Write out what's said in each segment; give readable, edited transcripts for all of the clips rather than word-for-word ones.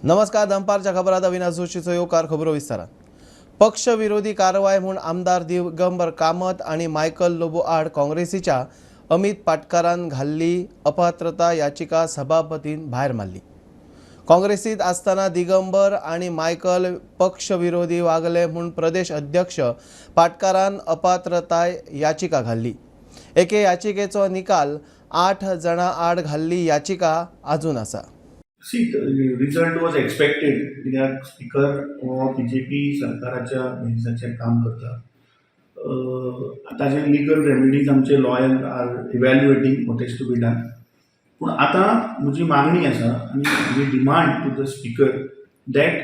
नमस्कार. दंपारच्या खबरात अविनाश जोशीचो येवकार खबरो विस्तारात. पक्षविरोधी कारवाय म्हणून आमदार दिगंबर कामत आणि मायकल लोबो आड काँग्रेसीच्या अमित पाटकरान घाल्ली अपात्रता याचिका सभापतीन भायर मारली. काँग्रेसीत असताना दिगंबर आणि मायकल पक्षविरोधी वागले म्हणून प्रदेश अध्यक्ष पाटकरान अपात्रता याचिका घाल्ली. एके याचिकेचो निकाल 8 जणां आड घाल्ली याचिका अजून आसा. See, the result was expected. कित्याक स्पीकर हो बीजेपी सरकाराच्या बेसिसाचेर काम करता. ताजे लिगल रेमेडीज आमचे lawyer are evaluating what is to be done. पूण आतां म्हजी मागणी आसा आनी म्हजी demand to the speaker that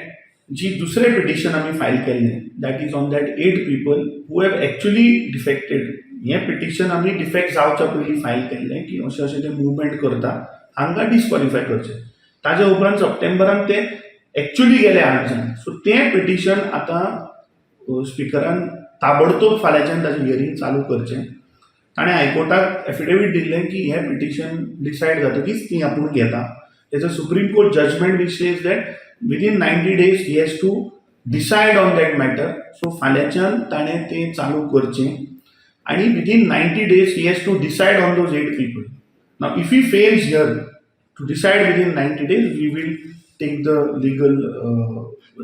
जी दुसरें पिटिशन आमी फायल केल्लें that is on that 8 people who have actually defected. हें पिटिशन आमी डिफेक्ट जावच्या पयलीं फायल केल्लें की अशें अशें ते मुवमेंट करता हांकां डिस्क्वॉलिफाय करचें. ताजे उपरांत सप्टेंबरान ते एक्चुअली गेले 8 जण. सो तें पिटिशन आतां स्पिकरान ताबडतोब फाल्यांच्यान ताजें हियरींग चालू करचें. ताणें हायकोर्टाक एफिडेवीट दिल्लें की हें पिटिशन डिसायड जातकीच ती आपूण घेता. तेजो Supreme Court judgement which says that within 90 days he has to decide on that matter. So फाल्यांच्यान ताणें तें चालू करचें आनी विदीन 90 days he has to decide on those 8 people. Now if he fails here to decide within 90 days, we will take the legal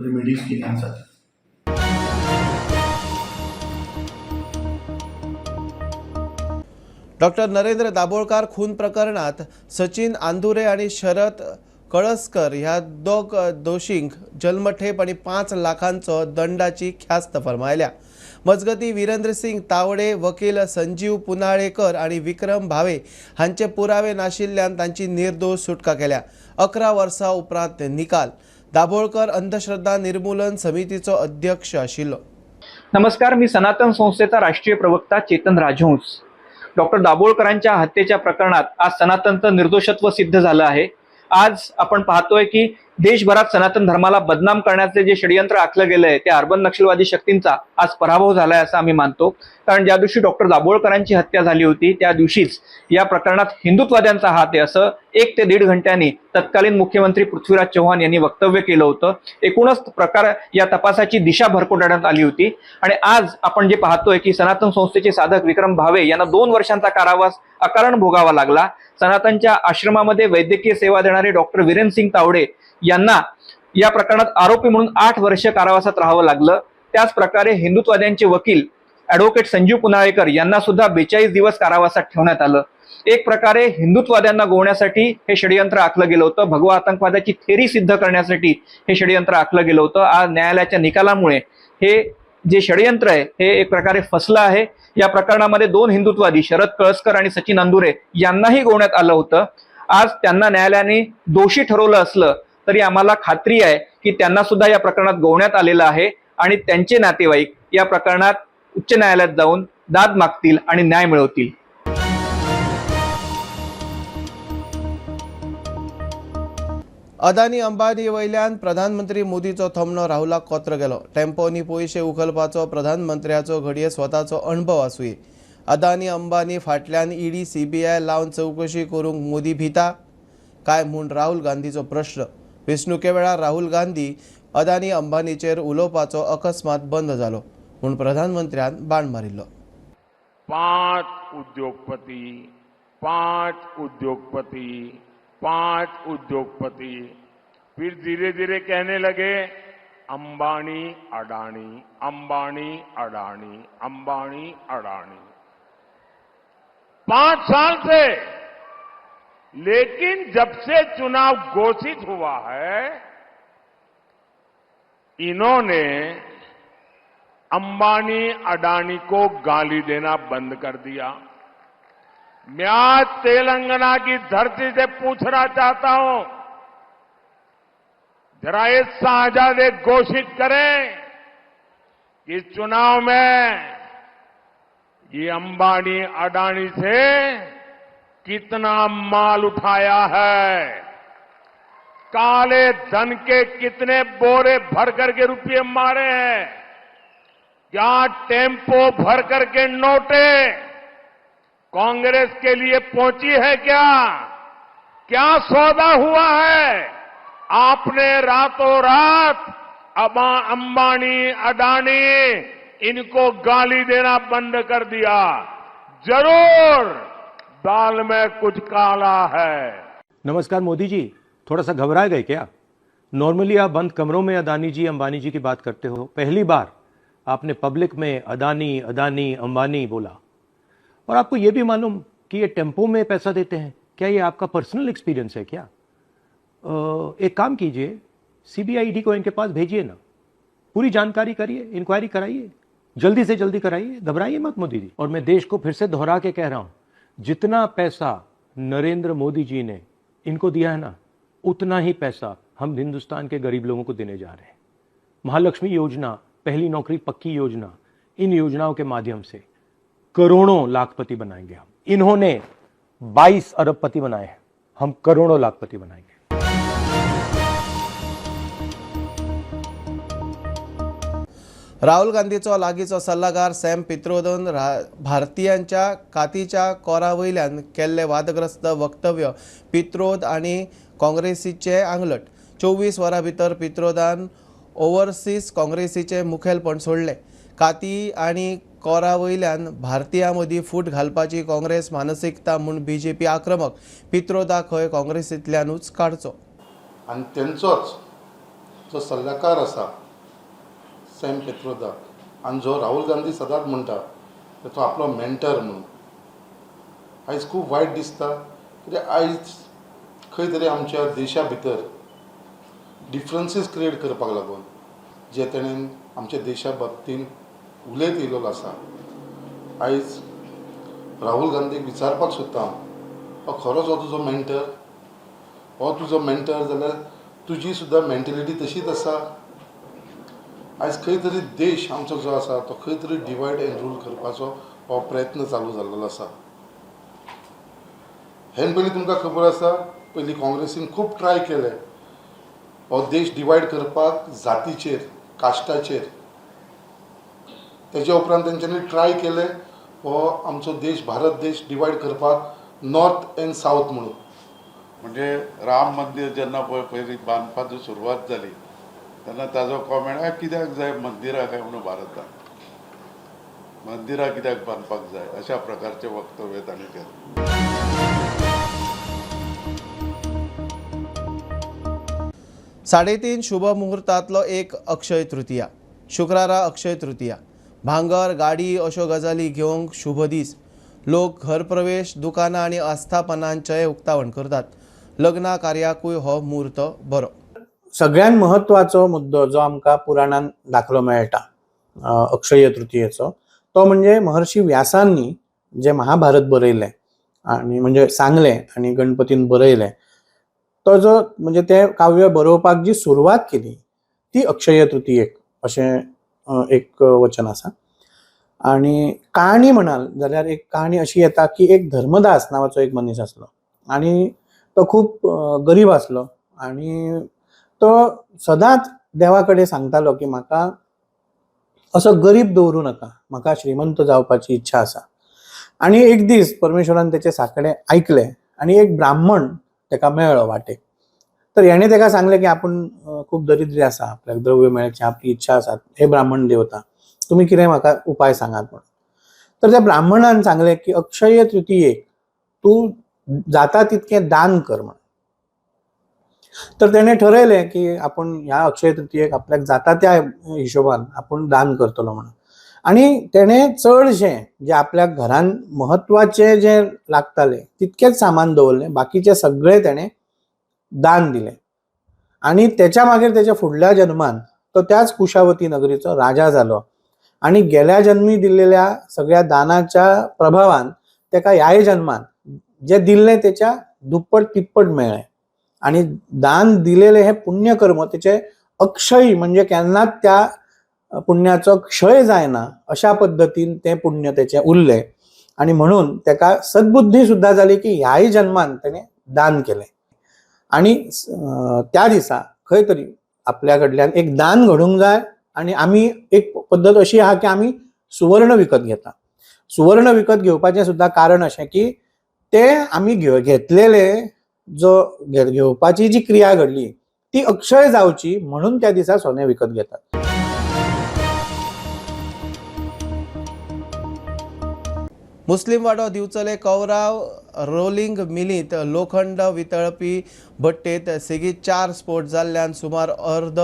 remedies against that. Doctor Narendra Dabholkar खून प्रकरणात सचिन अंदुरे आणि शरद कळसकर ह्या दोग दोषींक जन्मठेप आणि 5 लाखांचो दंडाची ख्यास्त फरमायल्या. मजगती वीरेंद्र सिंग तावडे, वकील संजीव पुनाळेकर आणि विक्रम भावे हांचे पुरावे नाशिल्ल्यान तांची निर्दोष सुटका केल्या. 11 वर्सां उपरांत निकाल. दाभोळकर अंधश्रद्धा निर्मूलन समितीचो अध्यक्ष आशिल्लो. नमस्कार, मी सनातन संस्थेचा राष्ट्रीय प्रवक्ता चेतन राजहंस. डॉक्टर दाभोळकरांच्या हत्येच्या प्रकरणात आज सनातनचं निर्दोषत्व सिद्ध झालं आहे. आज आपण पाहतोय की देशभरात सनातन धर्माला बदनाम करण्याचे जे षडयंत्र आखलं गेलंय त्या अर्बन नक्षलवादी शक्तींचा आज पराभव झालाय असं आम्ही मानतो. कारण ज्या दिवशी डॉक्टर दाभोळकरांची हत्या झाली होती त्या दिवशीच या प्रकरणात हिंदुत्ववाद्यांचा हात आहे असं 1 ते 1.5 घंट्यांनी तत्कालीन मुख्यमंत्री पृथ्वीराज चव्हाण यांनी वक्तव्य केलं होतं. एकूणच प्रकार या तपासाची दिशा भरकटवण्यात आली होती. आणि आज आपण जे पाहतोय की सनातन संस्थेचे साधक विक्रम भावे यांना 2 वर्षांचा कारावास अकारण भोगावा लागला. सनातनच्या आश्रमामध्ये वैद्यकीय सेवा देणारे डॉक्टर वीरेंद्र सिंग तावडे यांना या प्रकरणात आरोपी म्हणून 8 वर्ष कारावासात राहावं लागलं. त्याच प्रकारे हिंदुत्ववाद्यांचे वकील ॲडव्होकेट संजीव पुनाळेकर यांना सुद्धा 42 दिवस कारावासात ठेवण्यात आलं. एक प्रकारे हिंदुत्ववाद्यांना गोवण्यासाठी हे षडयंत्र आखलं गेलं होतं. भगवा आतंकवादाची थेरी सिद्ध करण्यासाठी हे षडयंत्र आखलं गेलं होतं. आज न्यायालयाच्या निकालामुळे हे जे षडयंत्र आहे हे एक प्रकारे फसलं आहे. या प्रकरणामध्ये 2 हिंदुत्ववादी शरद कळसकर आणि सचिन अंदुरे यांनाही गोवण्यात आलं होतं. आज त्यांना न्यायालयाने दोषी ठरवलं असलं तरी आम्हाला खात्री आहे की त्यांना सुद्धा या प्रकरणात गोवण्यात आलेलं आहे आणि त्यांचे नातेवाईक या प्रकरणात उच्च न्यायालयात जाऊन दाद मागतील आणि न्याय मिळवतील. अदानी अंबानी वयल्यान प्रधानमंत्री मोदीचो थमणो राहुलाक कोत्र गेलो. टेम्पोनी पयशे उखलपाचो प्रधानमंत्र्याचो घडये स्वताचो अणभव आसूये. अदानी अंबानी फाटल्यान ईडी CBI लावन चवकशी करूंक मोदी भिता काय म्हूण राहुल गांधीचो प्रश्न. वेंचणुके वेळार राहुल गांधी अदानी अंबानीचेर उलोवपाचो अकस्मात बंद जालो म्हूण प्रधानमंत्र्यान बाण मारिल्लो. 5 उद्योगपति फिर धीरे धीरे कहने लगे अंबानी अडानी, अंबानी अडानी, अंबानी अडानी. 5 साल से. लेकिन जब से चुनाव घोषित हुआ है इन्होंने अंबानी अडानी को गाली देना बंद कर दिया. मैं आज तेलंगाना की धरती से पूछना चाहता हूं, जरा ये साझाद घोषित करें कि चुनाव में ये अंबानी अडानी से कितना माल उठाया है, काले धन के कितने बोरे भर करके रुपये मारे हैं, क्या टेम्पो भर करके नोटे कांग्रेस के लिए पहुंची है क्या सौदा हुआ है? आपने रातों रात अंबानी, अडानी इनको गाली देना बंद कर दिया। जरूर दाल में कुछ काला है। नमस्कार मोदी जी, थोड़ा सा घबरा गए क्या? नॉर्मली आप बंद कमरों में अदानी जी, अंबानी जी की बात करते हो। पहली बार आपने पब्लिक में अदानी, अंबानी बोला। और आपको यह भी मालूम कि ये टेम्पो में पैसा देते हैं? क्या ये आपका पर्सनल एक्सपीरियंस है क्या? एक काम कीजिए, सीबीआई को इनके पास भेजिए ना, पूरी जानकारी करिए, इंक्वायरी कराइए, जल्दी से जल्दी कराइए, घबराइए मत मोदी जी। और मैं देश को फिर से दोहरा के कह रहा हूं, जितना पैसा नरेंद्र मोदी जी ने इनको दिया है ना, उतना ही पैसा हम हिंदुस्तान के गरीब लोगों को देने जा रहे हैं। महालक्ष्मी योजना, पहली नौकरी पक्की योजना, इन योजनाओं के माध्यम से करोड़ों लाखपति बनाएंगे हम। इन्होंने 22 अरबपति बनाए हैं, हम करोड़ों लाखपति बनाएंगे। राहुल गांधीचो लागींचो सल्लागार सॅम पित्रोदान भारतीयांच्या कातीच्या कोरावयल्यान केल्ले वादग्रस्त वक्तव्य पित्रोद आनी काँग्रेसीचे आंगलट। 24 वरां भितर पित्रोदान ओव्हरसीज काँग्रेसीचे मुखेलपण सोडले। काती आनी कोरावयल्यान भारतीयां मदीं फूट घालपाची काँग्रेस मानसिकता म्हूण बीजेपी आक्रमक। पित्रोदाक खंय काँग्रेसींतल्यानूच काडचो। आनी तेंचोच जो सल्लागार आसा सॅम पित्रोदा, आनी जो राहुल गांधी सदांच म्हणटा तो आपलो मेंटर म्हणून, आयज खूब वायट दिसता कित्याक आयज खंय तरी आमच्या देशा भितर डिफरन्सीस क्रिएट करपाक लागून जे तेणेन आमच्या देशा बाबतीन उलयत येयलो आसा, आयज राहुल गांधीक विचारपाक सोदता हांव, हो खरोच हो तुजो मेंटर? हो तुजो मेंटर जाल्यार तुजी सुद्दां मेंटेलिटी तशीच आसा? आयज खंय तरी देश आमचो जो आसा तो खंय तरी डिवायड एंड रूल करपाचो हो प्रयत्न चालू जाल्लो आसा। हें पयलीं तुमकां खबर आसा, पयलीं काँग्रेसीन खूब ट्राय केले हो देश डिवायड करपाक जातीचेर, कास्टाचेर। तेच्या उपरांत तेंच्यांनी ट्राय केले हो आमचो देश, भारत देश डिवायड करपाक नॉर्थ एंड सावथ म्हणून। म्हणजे राम मंदिर जेन्ना पयलीं बांदपाची सुरवात जाली तेन्ना ताजो कॉमेंट, कित्याक जाय मंदिरां काय म्हणून भारतांत, मंदिरां कित्याक बांदपाक जाय, अशा प्रकारचे वक्तव्य ताणें केलें। 3:30 शुभ मुहूर्तांतलो एक अक्षय तृतीया। शुक्रारा अक्षय तृतीया। भांगर, गाडी अश्यो गजाली घेवंक शुभ दीस। लोक घरप्रवेश, दुकानां आनी आस्थापनांचेय उक्तावण करतात। लग्ना कार्याकूय हो मुहूर्त बरो। सगळ्यात महत्वाचो मुद्दो जो आमकां पुराणांत दाखलो मेळटा अक्षय तृतीयेचो, तो म्हणजे महर्षी व्यासांनी जे महाभारत बरयलें आनी म्हणजे सांगलें आनी गणपतीन बरयलें, तो जो म्हणजे ते काव्य बरोवपाक जी सुरवात केली ती अक्षय तृतीयेक अशें एक वचन आसा। आनी काणी म्हणाल जाल्यार एक काणी अशी येता की एक धर्मदास नांवाचो एक मनीस आसलो आनी तो खूब गरीब आसलो आनी तो सदांच देवा कडेन सांगतालो की म्हाका असो गरीब दवरूं नाका, म्हाका श्रीमंत जावपाची इच्छा आसा। आनी एक दीस परमेश्वरान तेचे साकडे आयकलें आनी एक ब्राह्मण तेका मेळ्ळो वाटेक। तर हेणें तेका सांगलें की आपूण खूब दरिद्री आसा, आपल्याक द्रव्य मेळची आपली इच्छा आसा, हे ब्राह्मण देवता, तुमी कितें म्हाका उपाय सांगात म्हणून। तर त्या ब्राह्मणान सांगलें की अक्षय तृतीयेक तूं जाता तितकें दान कर म्हणून। तर तेणें ठरयलें की आपूण ह्या अक्षय तृतीयेक आपल्याक जाता त्या हिशोबान आपूण दान करतलो म्हणून। आनी तेणें चडशें जे आपल्या घरान महत्वाचे जे लागताले तितकेच सामान दवरलें, बाकीचे सगळे तेणें दान दिलें। आनी तेच्या मागीर तेच्या फुडल्या जन्मान तो त्याच कुशावती नगरीचो राजा जालो आनी गेल्या जन्मी दिल्लेल्या सगळ्या दानाच्या प्रभावान तेका ह्याय जन्मान जे दिल्लें तेच्या दुप्पट तिप्पट मेळ्ळें। आनी दान दिलेले हे पुण्यकर्म तेचे अक्षय म्हणजे केन्नाच त्या पुण्याचो क्षय जायना अशा पद्दतीन तें पुण्य तेचें उरलें आनी म्हणून तेका सद्बुद्धी सुद्दां जाली की ह्याय जन्मान तेणें दान केलें। आनी त्या दिसा खंय तरी आपल्या कडल्यान एक दान घडूंक जाय आनी आमी एक पद्दत अशी आहा की आमी सुवर्ण विकत घेता। सुवर्ण विकत घेवपाचें सुद्दां कारण अशें की ते आमी घेतलेले जो घेवपाची जी क्रिया घडली ती अक्षय जावची म्हणून त्या दिसा सोने विकत घेतात. मुस्लिम वाडो दिवचले कौराव रोलिंग मिलींत लोखंड वितळपी भट्टेत सेगीत 4 स्फोट जाल्ल्यान सुमार अर्द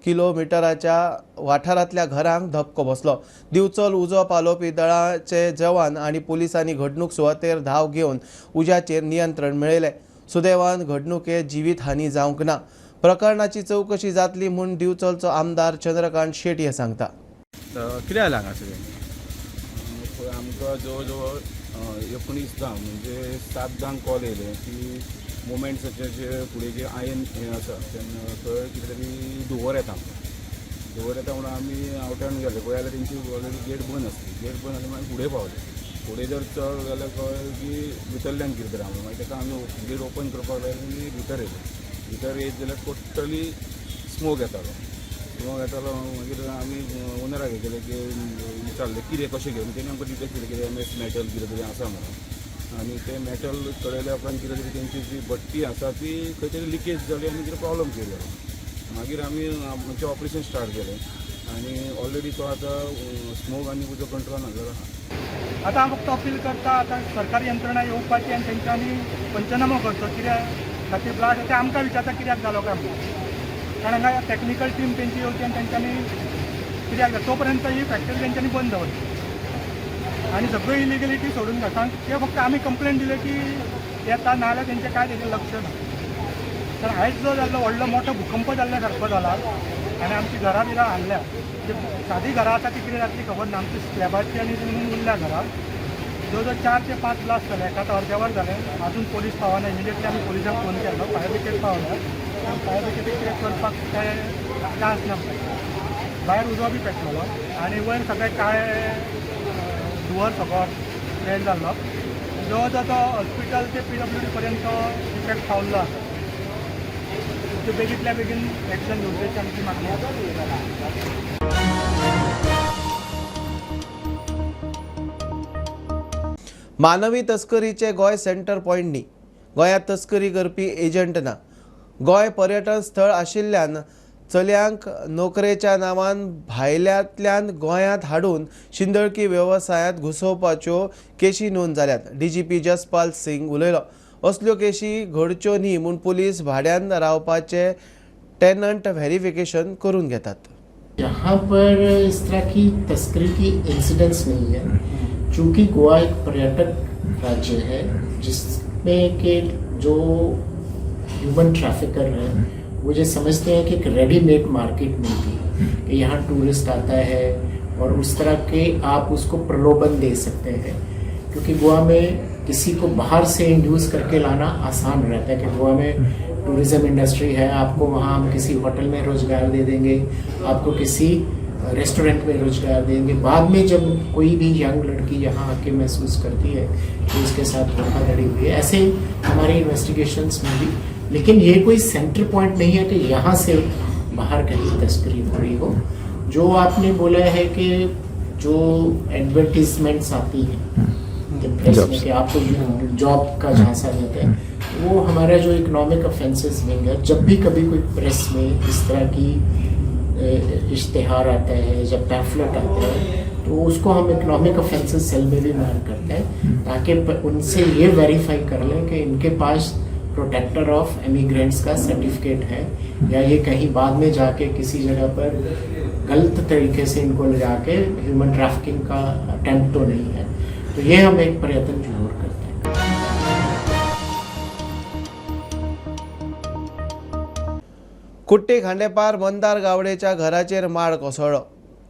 किलोमिटराच्या वाठारांतल्या घरांक धपको बसलो. दिवचल उजो पालोवपी दळाचे जवान आनी पुलिसांनी घडणूक सुवातेर धांव घेवन उज्याचेर नियंत्रण मेळयलें. सुदैवान घडणुकेत जिवीत हानी जावंक ना. प्रकरणाची चवकशी जातली म्हूण दिवचलचो आमदार चंद्रकांत शेट हे सांगता. कितें जालें हांगा सगळें आमकां जवळ जवळ 19 म्हणजे 7 जांक कॉल येयले की मुवमेंट्साचे जे फुडें जे आयन हें आसा तेन्ना थंय कितें तरी धुंवर येता म्हणून आमी आवटान गेले पळय जाल्यार तेंची ऑलरेडी गेट बंद आसली. गेट बंद आसली मागीर फुडें पावले. फुडें जर चड जाल्यार कळ्ळें की भितरल्यान कितें तरी आमी मागीर ताका आमी गेट ओपन करपाक लायले आनी भितर येयले जाल्यार टोटली स्मोक येतालो. मागीर आमी ओनराक हे केलें की विचारलें कितें कशें घेवन तेणी आमकां डिटेक्ट केलें की MS मेटल कितें तरी आसा म्हणून. आनी ते मेटल कळयल्या उपरांत कितें तरी तेंची जी भट्टी आसा ती खंय तरी लिकेज जाली आनी कितें प्रॉब्लम केलो. मागीर आमी आमचें ऑपरेशन स्टार्ट केलें आनी ऑलरेडी तो आतां स्मोक आनी उजो कंट्रोलान हाडलेलो आसा. आतां हांव फक्त अपील करता आतां सरकारी यंत्रणा येवपाची आनी तेंच्यांनी पंचनामो करचो कित्या खातीर ब्लास्ट ते आमकां विचारता कित्याक जालो काय म्हणून. कारण हांगा टॅक्निकल टीम तेंची येवची आनी तेंच्यांनी कित्याक जाता तोपर्यंत ही फॅक्टरी तेंच्यांनी बंद दवरली आनी सगळी इलिगलिटी सोडून घालता. ते फक्त आमी कंप्लेन दिले की येता नाजाल्यार तेंचें कांय तेजें लक्ष ना. तर आयज जो जाल्लो व्हडलो मोठो भुकंप जाल्ल्या सारको जाला आनी आमची घरां बिरां हाल्ल्या. जे सादी घरां आसा ती कितें जातली खबर ना. आमची स्लॅबाची आनी उरल्या घरां जवळ जवळ 4 ते 5 ब्लास्ट जाले. एका अर्द्या वर जालें. अजून पोलीस पावना. इमिडियटली आमी पोलिसांक फोन केलो. फायर ब्रिगेड पावल्या. फायर ब्रिगेडीक कितें करपाक कांय चान्स ना. भायर उजो बी पेटलेलो आनी वयर सगळें काळें धुंवर सगळो स्प्रेड जाल्लो. जवळ जवळ तो हॉस्पिटल ते PWD पर्यंत इफेक्ट पावल्लो आसा. बेगींतल्या बेगीन एक्शन घेवपाची आमची मागणी आसा. मानवी तस्करीचे गोंय सेंटर पॉयंट न्ही. गोंयांत तस्करी करपी एजंट ना. गोंय पर्यटन स्थळ आशिल्ल्यान चलयांक नोकरेच्या नांवान भायल्यांतल्यान गोंयांत हाडून शिंदळकी वेवसायांत घुसोवपाच्यो केशी नोंद जाल्यात. DGP जसपाल सिंग उलयलो. असल्यो केशी घडच्यो न्ही म्हूण पुलीस भाड्यान रावपाचे टेनंट व्हेरिफिकेशन करून घेतात. यहाँ पर इस तरह की तस्करी की इंसिडेंट्स नहीं है क्योंकि गोवा एक पर्यटक राज्य है जिसमें के जो ह्यूमन ट्रैफिकर हैं वो ये समझते हैं कि एक रेडीमेड मार्केट मिलती है कि यहाँ टूरिस्ट आता है और उस तरह के आप उसको प्रलोभन दे सकते हैं. क्योंकि गोवा में किसी को बाहर से इंड्यूस करके लाना आसान रहता है कि गोवा में टूरिज़्म इंडस्ट्री है, आपको वहाँ हम किसी होटल में रोज़गार दे देंगे, आपको किसी रेस्टोरेंट में रोज़गार देंगे. बाद में जब कोई भी यंग लड़की यहाँ आके महसूस करती है कि उसके साथ धोखाधड़ी हुई है, ऐसे हमारे इन्वेस्टिगेशंस में भी. लेकिन ये कोई सेंटर पॉइंट नहीं है कि यहाँ से बाहर कहीं तस्करी हो रही हो. जो आपने बोला है कि जो एडवर्टीजमेंट्स आती हैं प्रेस में कि आपको जॉब का झांसा देते हैं, वो हमारा जो इकोनॉमिक ऑफेंसेस विंग है, जब भी कभी कोई प्रेस में इस तरह की इश्तिहार आता है, जब पैम्फलेट आता है, तो उसको हम इकोनॉमिक ऑफेंसेस सेल में भी मार्क करते हैं ताकि उनसे ये वेरीफाई कर लें कि इनके पास प्रोटेक्टर ऑफ इमिग्रेंट्स का सर्टिफिकेट है या ये कहीं बाद में जाके किसी जगह पर गलत तरीके से इनको ले जाके ह्यूमन ट्रैफिकिंग का अटेम्प्ट तो नहीं है. तो ये हम एक प्रयत्न जरूर करते हैं. कुट्टी खांडेपार मंदार गावडेच्या घराचेर माड कोसळ्ळो.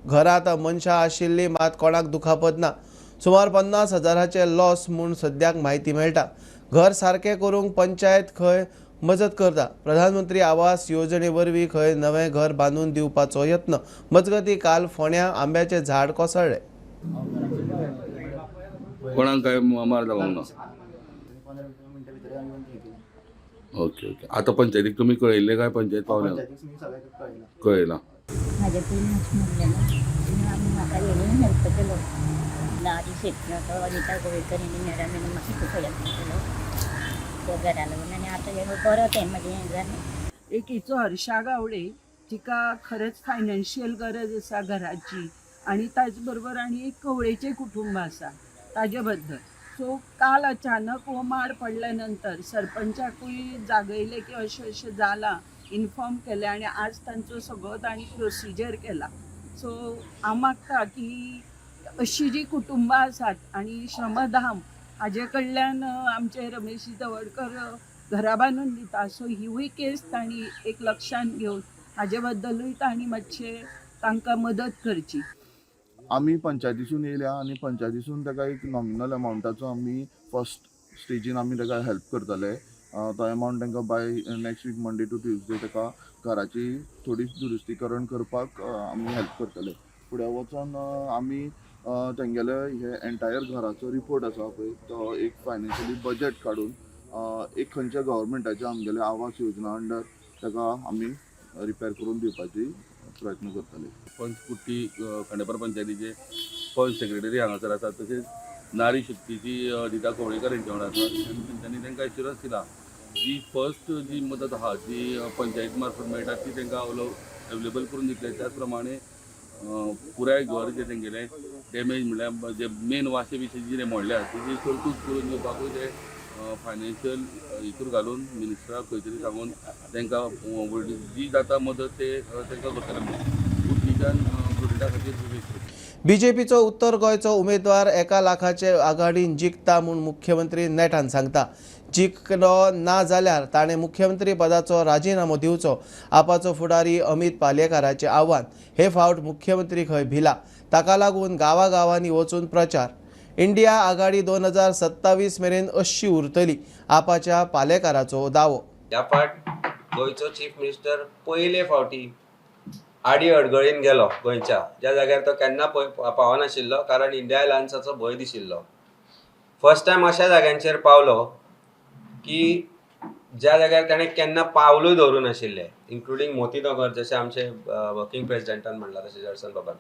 घरांत मनशां आशिल्लीं मात कोणाक दुखापत ना. सुमार 50,000चे लॉस म्हूण सद्याक म्हायती मेळटा. घर सारकें करूंक पंचायत खंय मजत करता. प्रधानमंत्री आवास येवजणे वरवीं खंय नवें घर बांदून दिवपाचो यत्न. मजगतीं काल फोंड्यां आंब्याचें झाड कोसळ्ळें. कोणाक काय मार जावंक ना. Okay okay. आतां पंचायतीक तुमी कळयल्ले काय पंचायत पावल्या कळयलां. माझ्या म्हाका येवन हेल्प केलो. नारी शेतकार तो अनिता गोवेकर यांनी मॅडमीन म्हाका खूब हेल्प केलो त्या घरा लागून. आनी आतां हे परत हें म्हाजें हें जालें एक हिचो हर्षा गावडे तिका खरेंच फायनान्शियल गरज आसा घराची आणि ताजे बरोबर आनी एक कवळेचें कुटुंब आसा ताजे बद्दल. सो काल अचानक हो माड पडल्या नंतर सरपंचाकूय जागयले की अशें अशें जालां, इन्फॉर्म केलें आनी आज तांचो सगळो तांणी प्रोसिजर केला. सो हांव मागता की अशीं जीं कुटुंबां आसात आनी श्रमधाम हाजे कडल्यान आमचे रमेश तवडकर घरा बांदून दिता. सो हिवूय केस तांणी एक लक्षांत घेवन हाजे बद्दलूय तांणी मातशें तांकां मदत करची. आमी पंचायतीसून येयल्या आनी पंचायतीसून ताका एक नॉमिनल अमावंटाचो आमी फर्स्ट स्टेजीन आमी ताका हेल्प करतले. तो अमावंट तांकां by next week Monday to Tuesday ताका घराची थोडी दुरुस्तीकरण करपाक आमी हेल्प करतले. फुडें वचोन आमी तेंगेले हे एंटायर घराचो रिपोर्ट आसा पळय तो एक फायनान्शियली बजेट काडून एक खंयच्या गव्हर्मेंटाच्या आमगेले आवास योजना अंडर ताका आमी रिपेर करून दिवपाची प्रयत्न करतले. पंचकुट्टी खांडेपार पंचायतीचे पंच सेक्रेटरी हांगासर आसात, तशेंच नारी शक्तीची दिता कवळेकर हेंचे वांगडा आसात. तांणी तांकां एश्युरन्स दिला जी फर्स्ट जी मदत आहा जी पंचायत मार्फत मेळटा ती तांकां अवेलेबल करून दितले. त्याच प्रमाणे पुराय घर जे तेंगेलें डॅमेज म्हणल्यार जे मेन वाशे विशीं जे मोडल्या तेजी तरतूद करून दिवपाकूय ते फायनान्शियल हितूर घालून मिनिस्टराक खंय तरी सांगून तांकां जी जाता मदत ते तांकां करतले. कुट्टीच्यान प्रोजेक्टा खातीर बीजेपीचो उत्तर गोंयचो उमेदवार 1 लाखाचे आघाडीन जिखता म्हूण मुख्यमंत्री नेटान सांगता. जिखलो ना जाल्यार ताणें मुख्यमंत्री पदाचो राजिनामो दिवचो. आपाचो फुडारी अमित पालयेकाराचें आव्हान. हे फावट मुख्यमंत्री खंय भिला, ताका लागून गांवांनी वचून प्रचार. इंडिया आघाडी 2027 मेरेन अशी उरतली, आपाच्या पालेकाराचो दावो. ह्या फाट गोंयचो चीफ मिनिस्टर पयले फावटी आडी अडगळीन गेलो गोंयच्या, ज्या जाग्यार तो केन्ना पावनाशिल्लो कारण इंडिया अलायन्साचो भंय दिशिल्लो. फर्स्ट टायम अशा जाग्यांचेर पावलो की ज्या जाग्यार ताणें केन्ना पावलूय दवरूं नाशिल्ले, इन्क्लुडींग मोतीनगर, जशें आमचे वर्किंग प्रेसिडेंटान म्हणला तशें जर्सन बाबान.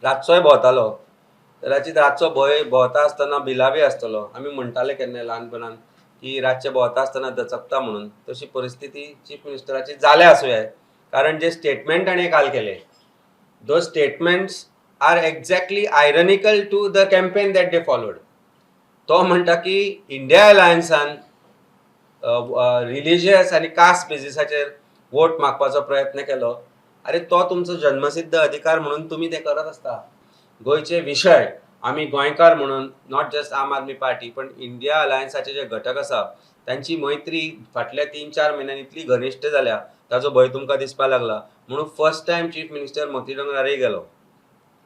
रातचोय भोंवतालो, कदाचित रातचो भंय भोंवता आसतना भिलाबी आसतलो. आमी म्हणटाले केन्ना ल्हानपणान की रातचे भोंवता आसतना दचकता म्हणून. तशी परिस्थिती चीफ मिनिस्टराची जाल्या आसूं कारण जे स्टेटमेंट ताणें काल केले, those statements are exactly ironical to the campaign that they followed. तो म्हणटा की इंडिया अलायन्सान रिलिजियस आनी कास्ट बेजिसाचेर वोट मागपाचो प्रयत्न केलो. अरे तो तुमचो जन्मसिद्ध अधिकार म्हणून तुमी ते करत आसता. गोंयचे विशय आमी गोंयकार म्हणून नॉट जस्ट आम आदमी पार्टी पण इंडिया अलायन्साचे जे घटक आसा तांची मैत्री फाटल्या 3-4 म्हयन्यांनी इतली घनिश्ट जाल्या ताजो भंय तुमकां दिसपाक लागला. म्हणून फर्स्ट टायम चीफ मिनिस्टर मोतीडोंगरारय गेलो.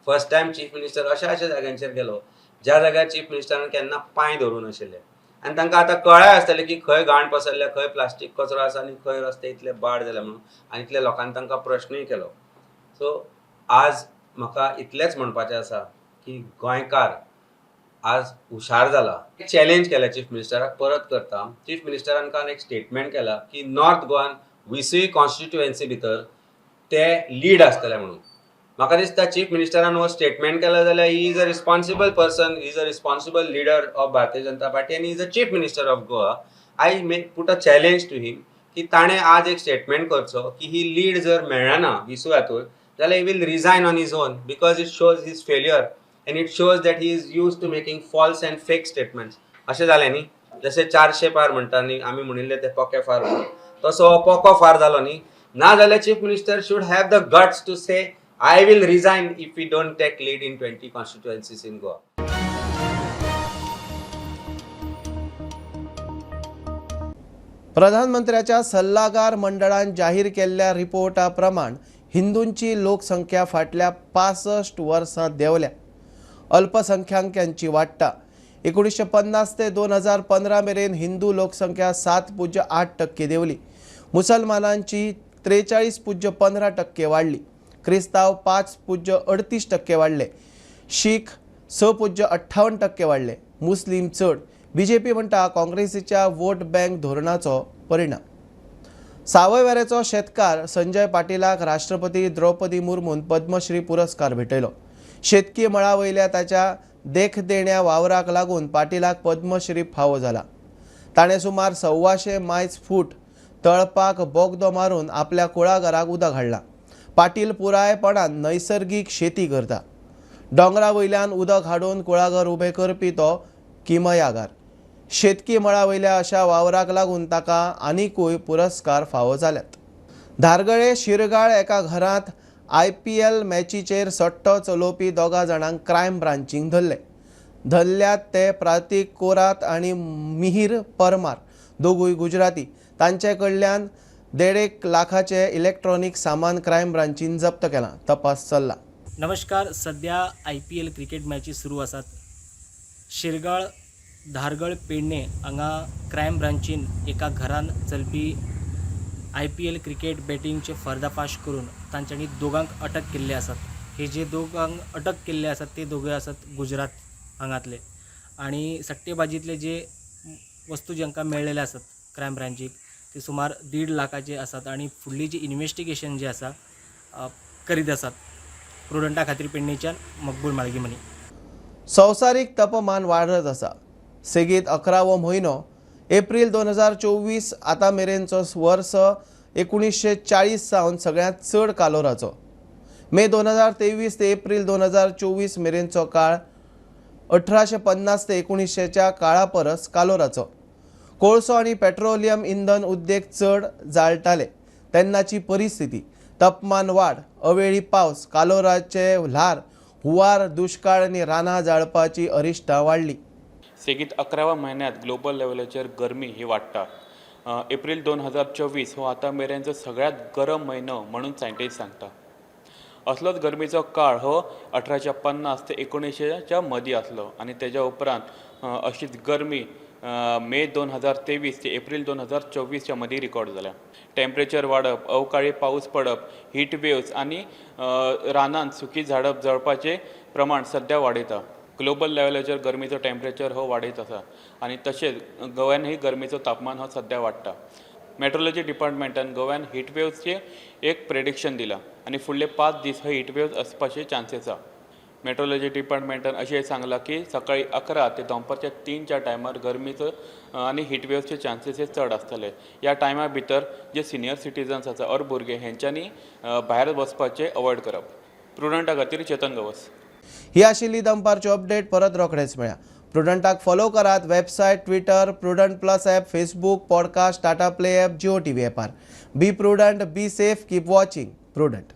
फर्स्ट टायम चीफ मिनिस्टर अशा जाग्यांचेर गेलो ज्या जाग्यार चीफ मिनिस्टरान केन्ना पांय धरून नाशिल्ले. आनी तांकां आतां कळाय आसतलें की खंय घाण पसरल्या, खंय प्लास्टीक कचरो आसा आनी खंय रस्ते इतले बाड जाल्या म्हणून. आनी इतल्या लोकांनी तांकां प्रश्नूय केलो. सो आज म्हाका इतलेंच म्हणपाचें आसा की गोंयकार आज हुशार जाला. चॅलेंज केला चीफ मिनिस्टराक, परत करता. चीफ मिनिस्टरान काल एक स्टेटमेंट केला की नॉर्थ गोवान 20वी कॉन्स्टिट्युएन्सी भितर ते लीड आसतले म्हणून. म्हाका दिसता चीफ मिनिस्टरान हो स्टेटमेंट केला जाल्यार he is a responsible person, he is a responsible leader of Bharatiya Janata Party आनी is a chief minister of Goa. I may put a challenge to him की ताणें आज एक स्टेटमेंट करचो की ही लीड जर मेळना 20 हातूर जाल्यार he will resign on his own because it shows his failure and it shows that he is used to making false and fake statements. अशें जालें न्ही, जशें 400 पार म्हणटा न्ही आमी म्हणिल्ले ते पोके फार म्हणून, तसो पोको फार जालो न्ही. ना जाल्यार chief minister should have the guts to say I will resign if we don't take lead in 20 constituencies in Goa. प्रधानमंत्र्याच्या सल्लागार मंडळान जाहीर केल्ल्या रिपोर्टा प्रमाण हिंदूंची लोकसंख्या फाटल्या 65 वर्सां देंवल्या. अल्पसंख्याकांची वाडटा. 1950 ते 2015 मेरेन हिंदू लोकसंख्या 7.8% देंवली. मुसलमानांची 43.15% वाडली. क्रिस्तांव 5.38% वाडले. शीख 6.58% वाडले. मुस्लीम चड. बीजेपी म्हणटा काँग्रेसीच्या वोट बँक धोरणाचो परिणाम. सावयवेरेचो शेतकार संजय पाटीलाक राष्ट्रपती द्रौपदी मुर्मून पद्मश्री पुरस्कार भेटयलो. शेतकी मळा वयल्या ताच्या देखदेण्या वावराक लागून पाटीलाक पद्मश्री फावो जाला. ताणें सुमार 125 मायज फूट तळपाक बोगदो मारून आपल्या कुळागराक उदक हाडला. पाटील पुरायपणान नैसर्गिक शेती करता. डोंगरा वयल्यान उदक हाडून कुळागर उबें करपी तो किमयागार. शेतकी मळा वयल्या अशा वावराक लागून ताका आनीकूय पुरस्कार फावो जाल्यात. धारगळे शिरगाळ एका घरांत IPL मॅचीचेर सट्टो चलोवपी दोगा जाणांक क्रायम ब्रांचीन धरल्यात ते प्रतीक कोरात आनी मिहीर परमार, दोगूय गुजराती. तांचे कडल्यान 1.5 लाखाचे इलेक्ट्रॉनिक सामान क्रायम ब्रांचीन जप्त केलां. तपास चल्ला. नमस्कार. सध्या IPL क्रिकेट मॅची सुरू आसात. शिरगाळ धारगळ पेडणे हांगा क्रायम ब्रांचीन एका घरान चलपी IPL क्रिकेट बॅटिंगचे पर्दाफाश करून तांच्यांनी दोगांक अटक केल्ले आसात. हे जे दोगांक अटक केल्ले आसात ते दोगूय आसात गुजरात हांगातले. आणि सट्टेबाजीतले जे वस्तू जांकां मेळ्ळेले आसात क्रायम ब्रांचीक ते सुमार 1.5 लाखाचे आसात. आणि फुडली जी इन्व्हेस्टिगेशन जे आसा करीत आसात. प्रुडंटा खातीर पेडणेच्यान मकबूल मालगीमनी. संवसारीक तापमान वाडत आसा. सेगीत 11वो म्हयनो एप्रील 2024 आतां मेरेनचो वर्स 1940 सावन सगळ्यांत चड कालोराचो. मे 2023 ते एप्रील 2024 मेरेनचो काळ 1850 ते 1900च्या काळा परस कालोराचो. कोळसो आनी पेट्रोलियम इंधन उद्देग चड जाळटाले तेन्नाची परिस्थिती. तापमान वाड, अवेळी पावस, कालोराचे ल्हार, हुंवार, दुश्काळ आनी रानां जाळपाची अरिश्टां वाडली. सेगीत 11व्या म्हयन्यांत ग्लोबल लेवलाचेर गरमी ही वाडटा. एप्रील 2024 हो आतां मेरेनचो सगळ्यांत गरम म्हयनो म्हणून सायंटिस्ट सांगता. असलोच गरमेचो काळ हो 1850 ते 1900च्या मदीं आसलो. आनी तेज्या उपरांत अशीच गरमी मे 2023 ते एप्रील 2024च्या मदीं रिकॉर्ड जाल्या. टेम्परेचर वाडप, अवकाळी पावस पडप, हीट वेव्स आनी रानांत सुकी झाडां जळपाचें प्रमाण सद्या वाडयता. ग्लोबल लेवलाचेर गरमेचो टेम्परेचर हो वाडयत आसा. आनी तशेंच गोव्यानूय गरमेचो तापमान हो सद्या वाडटा. मेट्रोलॉजी डिपार्टमेंटान गोव्यान हीट वेव्सचे एक प्रेडिक्शन दिलां आनी फुडले 5 दीस हे हीट वेव्स आसपाचे चान्सेस आसा. मेट्रोलॉजी डिपार्टमेंटान अशेंय सांगलां की सकाळी 11 ते दनपारच्या 3च्या टायमार गरमेचो आनी हीट वेव्सचे चान्सेस हे चड आसतले. ह्या टायमा भितर जे सिनियर सिटीजन्स आसा और भुरगे हेंच्यांनी भायर वचपाचें अवॉयड करप. प्रुडंटा खातीर चेतन गवस. ही आशिल्ली दनपारची अपडेट. परत रोखडेच मेळ्या. प्रुडंटाक फॉलो करात. Website, Twitter, Prudent plus app, Facebook, podcast, Tata Play app, Jio TV ॲपार. Be Prudent, be safe, keep watching prudent.